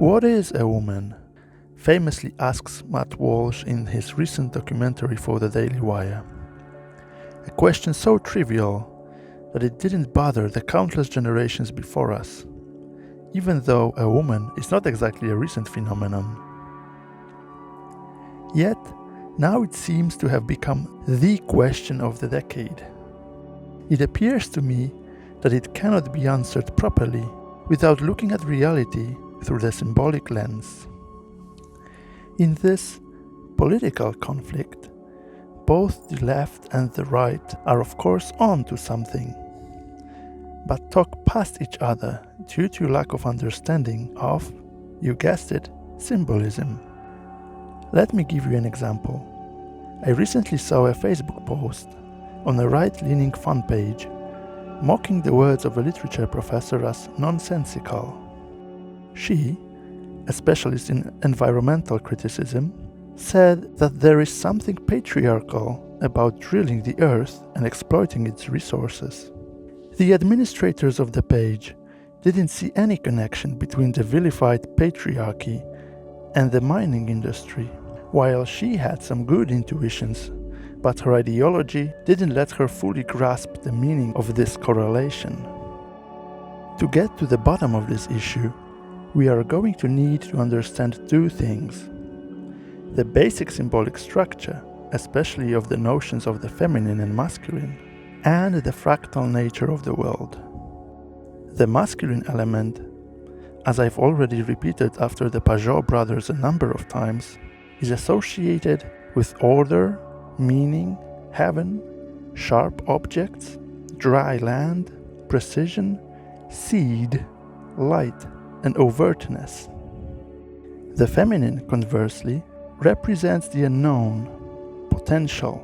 What is a woman? Famously asks Matt Walsh in his recent documentary for the Daily Wire. A question so trivial that it didn't bother the countless generations before us, even though a woman is not exactly a recent phenomenon. Yet, now it seems to have become the question of the decade. It appears to me that it cannot be answered properly without looking at reality through the symbolic lens. In this political conflict, both the left and the right are of course on to something, but talk past each other due to lack of understanding of, you guessed it, symbolism. Let me give you an example. I recently saw a Facebook post on a right-leaning fan page mocking the words of a literature professor as nonsensical. She, a specialist in environmental criticism, said that there is something patriarchal about drilling the earth and exploiting its resources. The administrators of the page didn't see any connection between the vilified patriarchy and the mining industry, while she had some good intuitions, but her ideology didn't let her fully grasp the meaning of this correlation. To get to the bottom of this issue, we are going to need to understand two things: the basic symbolic structure, especially of the notions of the feminine and masculine, and the fractal nature of the world. The masculine element, as I've already repeated after the Pajot brothers a number of times, is associated with order, meaning, heaven, sharp objects, dry land, precision, seed, light, and overtness. The feminine, conversely, represents the unknown, potential,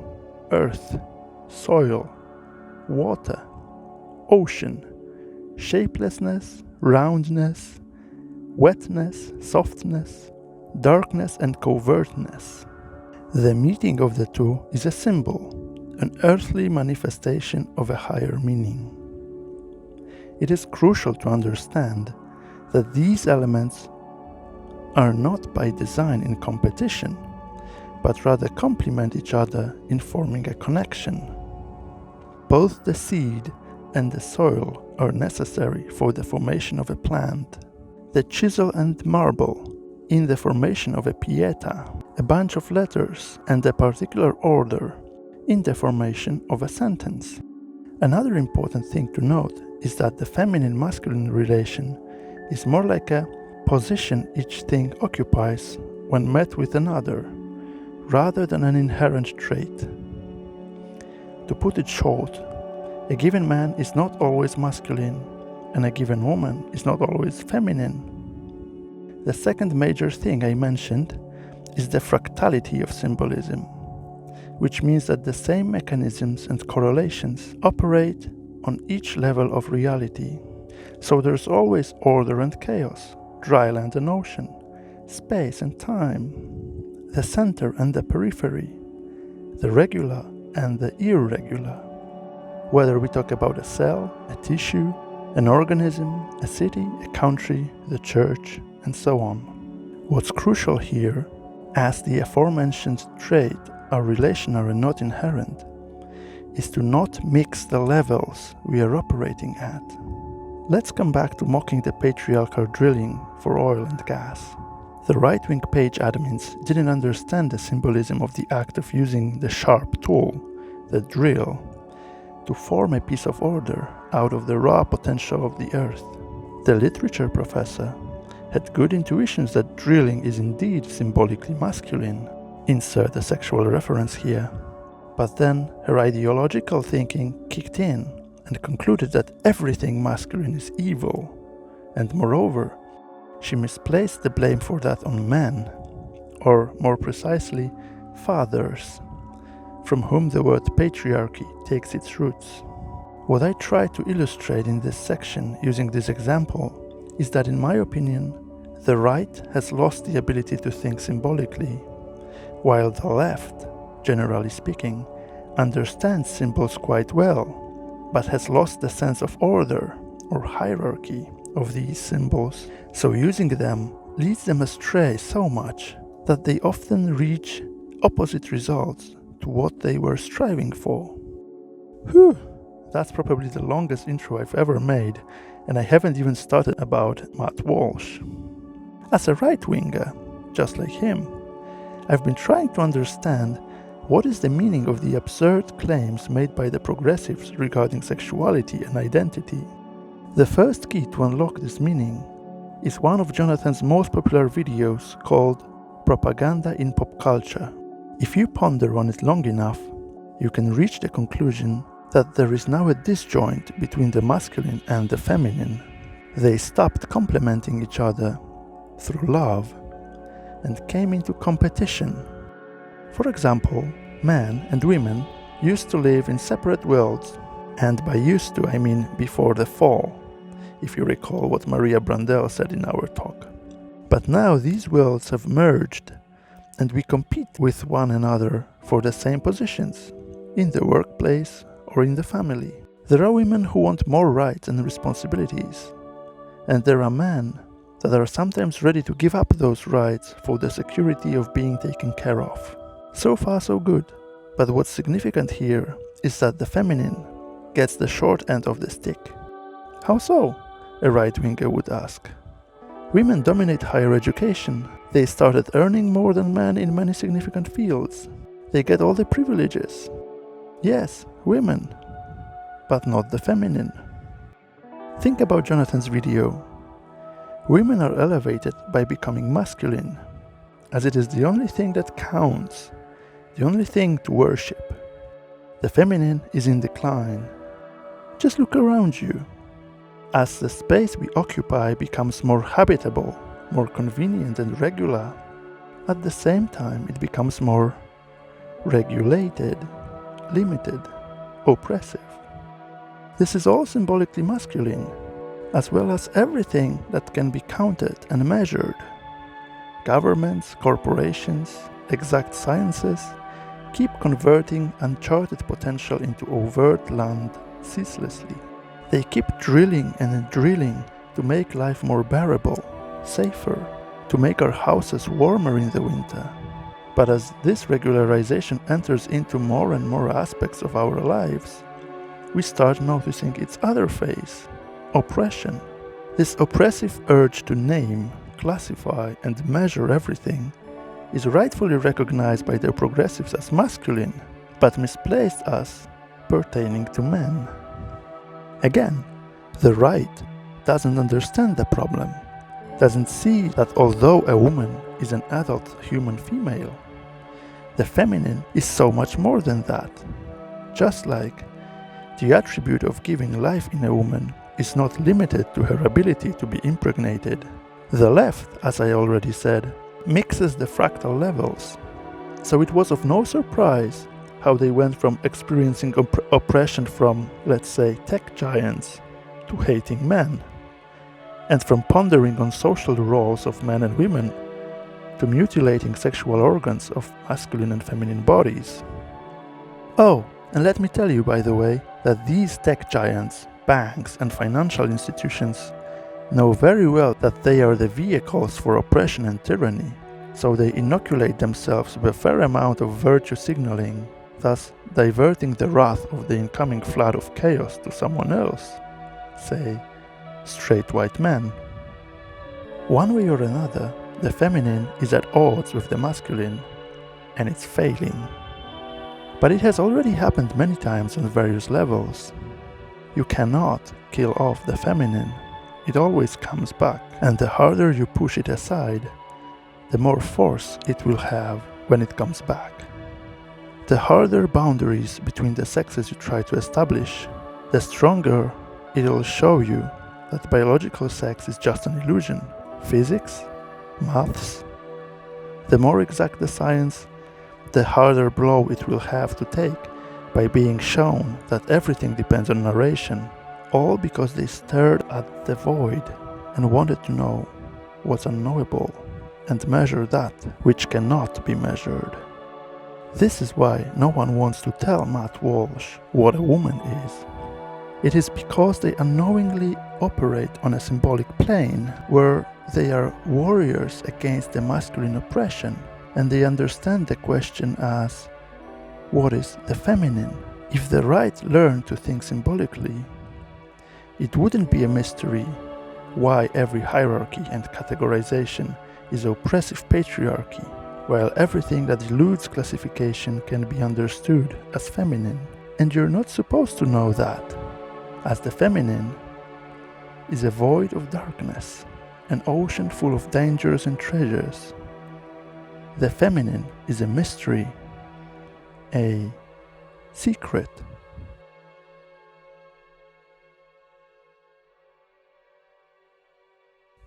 earth, soil, water, ocean, shapelessness, roundness, wetness, softness, darkness, and covertness. The meeting of the two is a symbol, an earthly manifestation of a higher meaning. It is crucial to understand that these elements are not by design in competition, but rather complement each other in forming a connection. Both the seed and the soil are necessary for the formation of a plant, the chisel and marble in the formation of a pieta, a bunch of letters and a particular order in the formation of a sentence. Another important thing to note is that the feminine-masculine relation is more like a position each thing occupies when met with another, rather than an inherent trait. To put it short, a given man is not always masculine, and a given woman is not always feminine. The second major thing I mentioned is the fractality of symbolism, which means that the same mechanisms and correlations operate on each level of reality. So there's always order and chaos, dry land and ocean, space and time, the center and the periphery, the regular and the irregular. Whether we talk about a cell, a tissue, an organism, a city, a country, the church, and so on. What's crucial here, as the aforementioned trait are relational and not inherent, is to not mix the levels we are operating at. Let's come back to mocking the patriarchal drilling for oil and gas. The right-wing page admins didn't understand the symbolism of the act of using the sharp tool, the drill, to form a piece of order out of the raw potential of the earth. The literature professor had good intuitions that drilling is indeed symbolically masculine. Insert a sexual reference here. But then her ideological thinking kicked in and concluded that everything masculine is evil, and moreover, she misplaced the blame for that on men, or more precisely, fathers, from whom the word patriarchy takes its roots. What I try to illustrate in this section using this example is that, in my opinion, the right has lost the ability to think symbolically, while the left, generally speaking, understands symbols quite well, but has lost the sense of order or hierarchy of these symbols, so using them leads them astray so much that they often reach opposite results to what they were striving for. Whew, that's probably the longest intro I've ever made, and I haven't even started about Matt Walsh. As a right-winger, just like him, I've been trying to understand what is the meaning of the absurd claims made by the progressives regarding sexuality and identity. The first key to unlock this meaning is one of Jonathan's most popular videos called Propaganda in Pop Culture. If you ponder on it long enough, you can reach the conclusion that there is now a disjoint between the masculine and the feminine. They stopped complementing each other through love and came into competition. For example, men and women used to live in separate worlds, and by used to I mean before the fall, if you recall what Maria Brandel said in our talk. But now these worlds have merged, and we compete with one another for the same positions, in the workplace or in the family. There are women who want more rights and responsibilities, and there are men that are sometimes ready to give up those rights for the security of being taken care of. So far so good, but what's significant here is that the feminine gets the short end of the stick. How so? A right-winger would ask. Women dominate higher education. They started earning more than men in many significant fields. They get all the privileges. Yes, women, but not the feminine. Think about Jonathan's video. Women are elevated by becoming masculine, as it is the only thing that counts, the only thing to worship. The feminine is in decline. Just look around you. As the space we occupy becomes more habitable, more convenient and regular, at the same time it becomes more regulated, limited, oppressive. This is all symbolically masculine, as well as everything that can be counted and measured. Governments, corporations, exact sciences keep converting uncharted potential into overt land ceaselessly. They keep drilling and drilling to make life more bearable, safer, to make our houses warmer in the winter. But as this regularization enters into more and more aspects of our lives, we start noticing its other face, oppression. This oppressive urge to name, classify, and measure everything is rightfully recognized by the progressives as masculine, but misplaced as pertaining to men. Again, the right doesn't understand the problem, doesn't see that although a woman is an adult human female, the feminine is so much more than that. Just like the attribute of giving life in a woman is not limited to her ability to be impregnated. The left, as I already said, mixes the fractal levels. So it was of no surprise how they went from experiencing oppression from, let's say, tech giants, to hating men, and from pondering on social roles of men and women, to mutilating sexual organs of masculine and feminine bodies. Oh, and let me tell you, by the way, that these tech giants, banks, and financial institutions know very well that they are the vehicles for oppression and tyranny, so they inoculate themselves with a fair amount of virtue signaling, thus diverting the wrath of the incoming flood of chaos to someone else, say, straight white men. One way or another, the feminine is at odds with the masculine, and it's failing. But it has already happened many times on various levels. You cannot kill off the feminine. It always comes back, and the harder you push it aside, the more force it will have when it comes back. The harder boundaries between the sexes you try to establish, the stronger it'll show you that biological sex is just an illusion. Physics, maths. The more exact the science, the harder blow it will have to take by being shown that everything depends on narration, all because they stared at the void and wanted to know what's unknowable and measure that which cannot be measured. This is why no one wants to tell Matt Walsh what a woman is. It is because they unknowingly operate on a symbolic plane where they are warriors against the masculine oppression, and they understand the question as, what is the feminine? If the right learned to think symbolically, it wouldn't be a mystery why every hierarchy and categorization is oppressive patriarchy, while everything that eludes classification can be understood as feminine. And you're not supposed to know that, as the feminine is a void of darkness, an ocean full of dangers and treasures. The feminine is a mystery, a secret.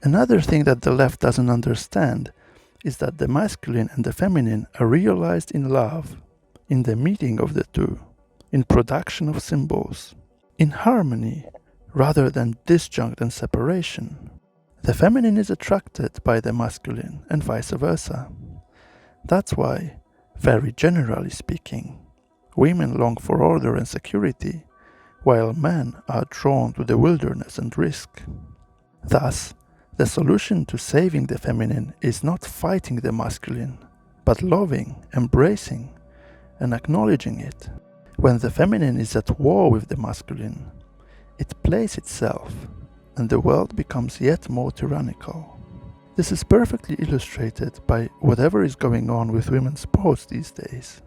Another thing that the left doesn't understand is that the masculine and the feminine are realized in love, in the meeting of the two, in production of symbols, in harmony rather than disjunct and separation. The feminine is attracted by the masculine and vice versa. That's why, very generally speaking, women long for order and security, while men are drawn to the wilderness and risk. Thus, the solution to saving the feminine is not fighting the masculine, but loving, embracing, and acknowledging it. When the feminine is at war with the masculine, it plays itself, and the world becomes yet more tyrannical. This is perfectly illustrated by whatever is going on with women's sports these days.